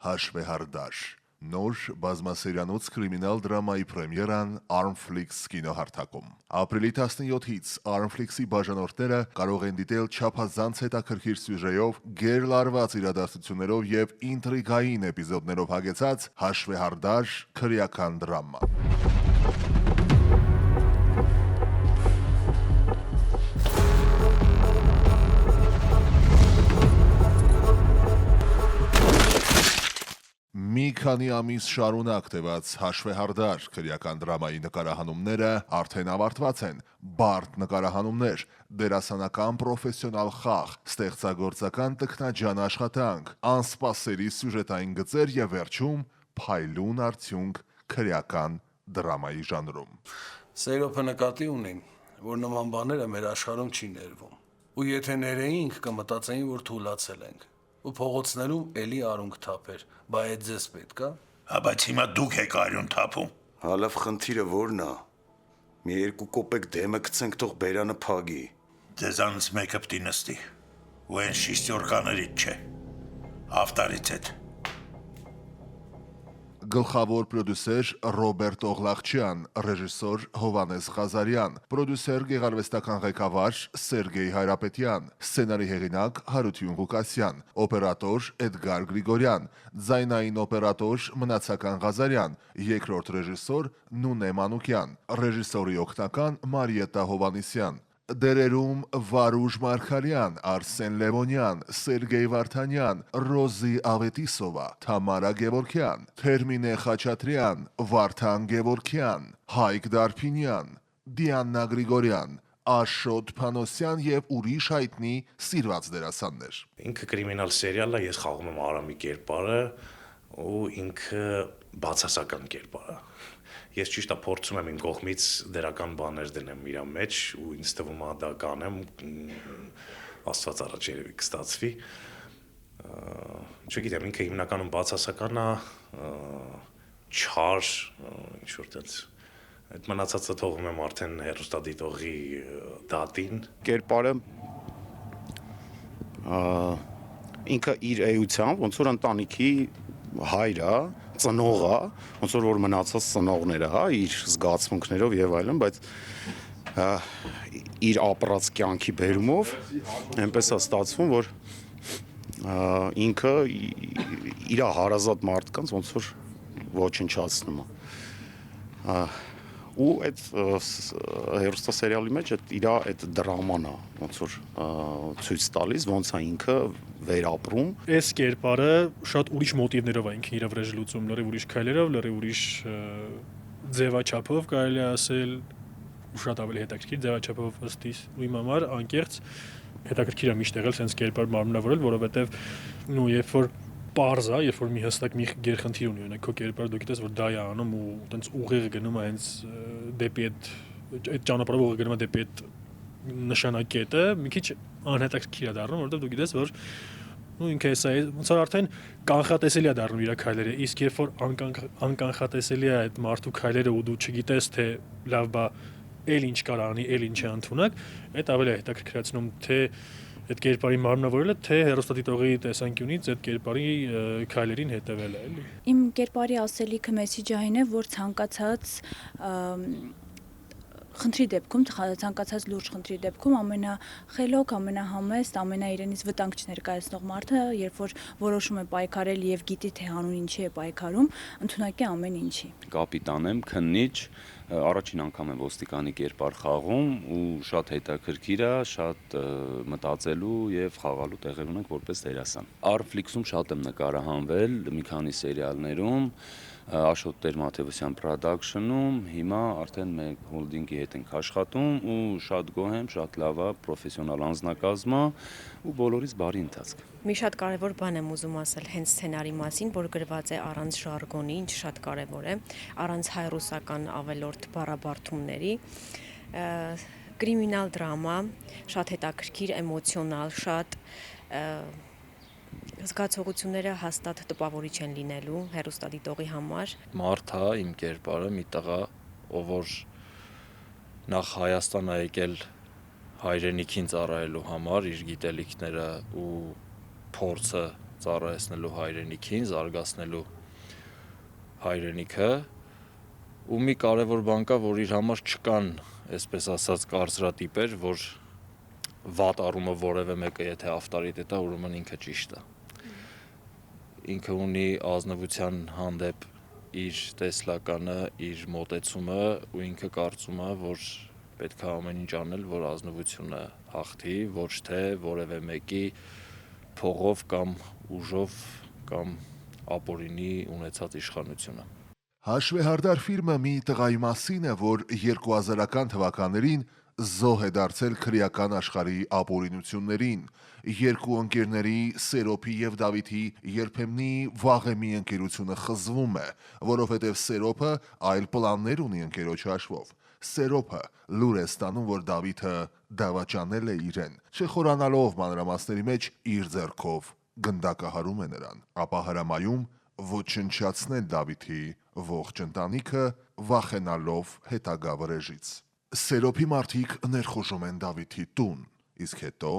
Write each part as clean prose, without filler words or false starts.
Հաշվեհարդար Նոր բազմասերիանոց կրիմինալ դրամայի պրեմիերան Armflix կինոհարթակում։ Ապրիլի 17-ից Armflix-ի բաժանորդները կարող են դիտել չափազանց հետաքրքիր սյուժեով, գերլարված իրադարձություններով եւ ինտրիգային էպիզոդներով հագեցած հաշվեհարդար քրեական դրամա։ Մի քանի ամիս շարունակ տևած հաշվեհարդար քրեական դրամայի նկարահանումները արդեն ավարտված են։ Բարդ նկարահանումներ, դերասանական պրոֆեսիոնալ խաղ, ստեղծագործական տքնաջան աշխատանք, անսպասելի սյուժետային գծեր եւ վերջում փայլուն արդյունք քրեական դրամայի ժանրում։ Սերոփը նկատի ունին, որ նման բաները մեր աշխարհում չի ներվում։ Ու եթե ներեինք, կմտածեին, որ թուլացել ենք։ Ու փողոցներում էլի արունք թափեր, բա այդ ձեզ պետք է։ Բայց հիմա դուք եք արյուն թափում։ Հալավ խնդիրը որն է։ Մի երկու կոպեկ դեմը գցենք, թող բերանը փագի։ Ձեզանից մեկը պիտի նստի։ Ու այն շիստյորկաներից չէ։ Ավտարից հետ։ Գլխավոր պրոդյուսեր Ռոբերտ Օղլաղչյան, ռեժիսոր Հովհաննես Ղազարյան, պրոդյուսեր գեղարվեստական ղեկավար Սերգեյ Հայրապետյան, սցենարի հեղինակ Հարություն Ղուկասյան, օպերատոր Էդգար Գրիգորյան, ձայնային օպերատոր Մնացական Ղազարյան, երկրորդ ռեժիսոր Նունե Մանուկյան, ռեժիսորի օգնական Մարիետտա Հովհաննիսյան։ Դերերում Վարուժ Մարգարյան, Արսեն Լևոնյան, Սերգեյ Վարդանյան, Ռոզի Ավետիսովա, Թամարա Գևորգյան, Թերմինե Խաչատրյան, Վարդան Գևորգյան, Հայկ Դարփինյան, Դիաննա Գրիգորյան, Աշոտ Փանոսյան եւ ուրիշ հայտնի սիրված դերասաններ։ Ինքը կրիմինալ սերիալ է, ես խաղում եմ Արամի կերպարը ու ինքը բացասական կերպարը։ Ես ճիշտ է փորձում եմ իմ կողմից դերական բաներ դնեմ իր մեջ ու ինձ թվում է դա կանեմ, Աստված առաջ երևի կստացվի։ Չգիտեմ, ինքը հիմնականում բացասական է, չար, ինչ որ տենց։ Այդ մնացածը թողում եմ արդեն հեռուստադիտողի դատին։ Կերպարը ինքը իր էությամբ ոնց որ ընտանիքի հայրը, ծնողը, ոնց որ մնացած ծնողները, հա, իր զգացմունքներով եւ այլն, բայց իր ապրած կյանքի բերումով այնպես է ստացվում, որ ինքը իր հարազատ մարդկանց ոնց որ ոչնչացնում է։ Ու այդ հերոստասերիալի մեջ իր այդ դրաման է ոնց որ ցույց տալիս, ոնց է ինքը վերապրում։ Այս կերպարը շատ ուրիշ մոտիվներով է ինքը իր վրա լուծում, լրիվ ուրիշ քայլերով, լրիվ ուրիշ ձևաչափով կարելի է ասել, ու շատ ավելի հետաքրքիր ձևաչափով ըստ իս ու իմ համար անկեղծ հետաքրքիր է միշտ եղել sense կերպար մարմնավորել, որովհետև ու երբ որ պարզ է, երբ որ մի հստակ մի գերխնդիր ունի, օրինակ քո կերպարը դու գիտես, որ դա է անում ու տենց ուղիղ գնում է հենց դեպի այդ ճանապարհով ուղիղ գնում է դեպի այդ նշանակետը, մի քիչ անհետաքրքիր է դառնում, որովհետև դու գիտես, որ ինքը էսա է, ոնց որ արդեն կանխատեսելի է դառնում իր քայլերը, իսկ երբ որ անկանխատեսելի է այդ մարդու քայլերը ու դու չգիտես թե լավ բա էլ ինչ կար անի, էլ ինչ է ընդունակ, այդ ավելի է հետաքրքրացնում թե այդ կերպարի մարմնավորելը, թե հեռուստադիտողի տեսանկյունից այդ կերպարի քայլերին հետևելը, էլի։ Իմ կերպարի ասելիքը մեսիջը այն է, որ ցանկացած խնդրի դեպքում, ցանկացած լուրջ խնդրի դեպքում ամենախելոք, ամենահամեստ, ամենաիրենից վտանգ չներկայացնող մարդը, երբ որ որոշում է պայքարել եւ գիտի թե հանուն ինչի է պայքարում, ընդունակ է ամեն ինչի։ Կապիտան եմ, քննիչ, առաջին անգամ եմ ոստիկանի կերպար խաղում ու շատ հետաքրքիր է, շատ մտածելու եւ խաղալու տեղեր ունենք որպես դերասան։ Armflix-ում շատ եմ նկարահանվել մի քանի սերիալներում, Աշոտ Տեր-Մաթևոսյան Production-ում, հիմա արդեն մենք հոլդինգի հետ ենք աշխատում ու շատ գոհ եմ, շատ լավ է, պրոֆեսիոնալ անձնակազմ է ու բոլորից բարի ընթացք։ Մի շատ կարևոր բան եմ ուզում ասել հենց սցենարի մասին, որ գրված է առանց ժարգոնի, ինչ շատ կարևոր է, առանց հայրուսական ավելորդ բառաբարդումների, կրիմինալ դրամա, շատ հետաքրքիր, էմոցիոնալ, շատ զգացողությունները հաստատ տպավորիչ են լինելու հեռուստադիտողի համար։ Մարդ է իմ կերպարը, մի տղա, ով որ նախ Հայաստան է եկել հայրենիքին ծառայելու համար, իր գիտելիքները ու փորձը ծառայեցնելու հայրենիքին, զարգացնելու հայրենիքը, ու մի կարևոր բան կա, որ իր համար չկան, այսպես ասած, կարծրատիպեր, որ վատ առումը որևէ մեկը եթե ավտորիտետ է, ուրեմն ինքը ճիշտ է։ Ինքը ունի ազնվության հանդեպ իր տեսլականը, իր մոտեցումը, ու ինքը կարծում է, որ պետք է ամեն ինչ անել, որ ազնվությունը հաղթի, ոչ թե որևէ մեկի փողով կամ ուժով կամ ապօրինի ունեցած իշխանությունը։ Հաշվեհարդար ֆիլմը մի տղայի մասին է, որ 2000-ական թվականներին զոհ է դարձել քրեական աշխարհի ապօրինություններին։ Երկու ընկերների՝ Սերոփի եւ Դավիթի երբեմնի վաղեմի ընկերությունը խզվում է, որովհետեւ Սերոփը այլ պլաններ ունի ընկերոջ հաշվով։ Սերոփը լուր է ստանում, որ Դավիթը դավաճանել է իրեն, չխորանալով մանրամասների մեջ իր ձեռքով գնդակահարում է նրան, ապա հրամայում ոչնչացնել Դավիթի ողջ ընտանիքը, վախենալով հետագա վրեժից։ Սերոփի մարդիկ ներխուժում են Դավիթի տուն, իսկ հետո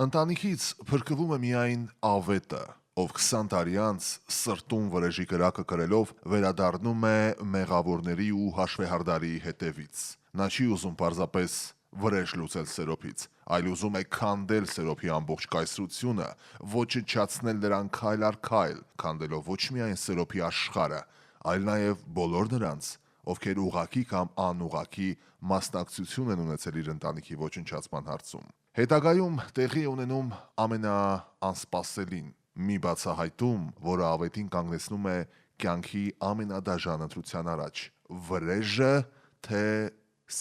ընտանիքից փրկվում է միայն Ավետը, ով 20 տարի անց սրտում վրեժի կրակը կրելով վերադառնում է մեղավորների ու հաշվեհարդարի հետևից։ Նա չի ուզում պարզապես վրեժ լուծել Սերոփից, այլ ուզում է քանդել Սերոփի ամբողջ կայսրությունը, ոչնչացնել նրան քայլ առ քայլ, քանդելով ոչ միայն Սերոփի աշխարհը, այլ նաև բոլոր նրանց, ովքեր ուղղակի կամ անուղղակի մասնակցություն են ունեցել իր ընտանիքի ոչնչացման հարցում։ Հետագայում տեղի է ունենում ամենաանսպասելին, մի բացահայտում, որը Ավետին կանգնեցնում է կյանքի ամենադաժան ընտրության առաջ՝ վրեժը թե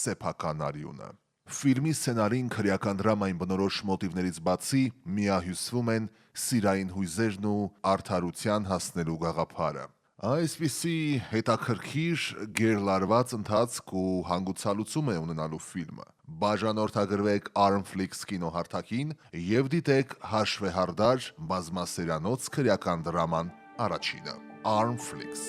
սեփական արյունը։ Ֆիլմի սցենարին քրեական դրամային բնորոշ մոտիվներից բացի միահյուսվում են սիրային հույզերն ու արդարության հասնելու գաղափարը։ Այսպիսի հետաքրքիր գերլարված ընթացք ու հանգուցալուծում է ունենալու ֆիլմը։ Բաժանորդագրվեք Armflix կինոհարթակին եւ դիտեք հաշվեհարդար բազմասերանոց քրեական դրաման առաջինը։ Armflix։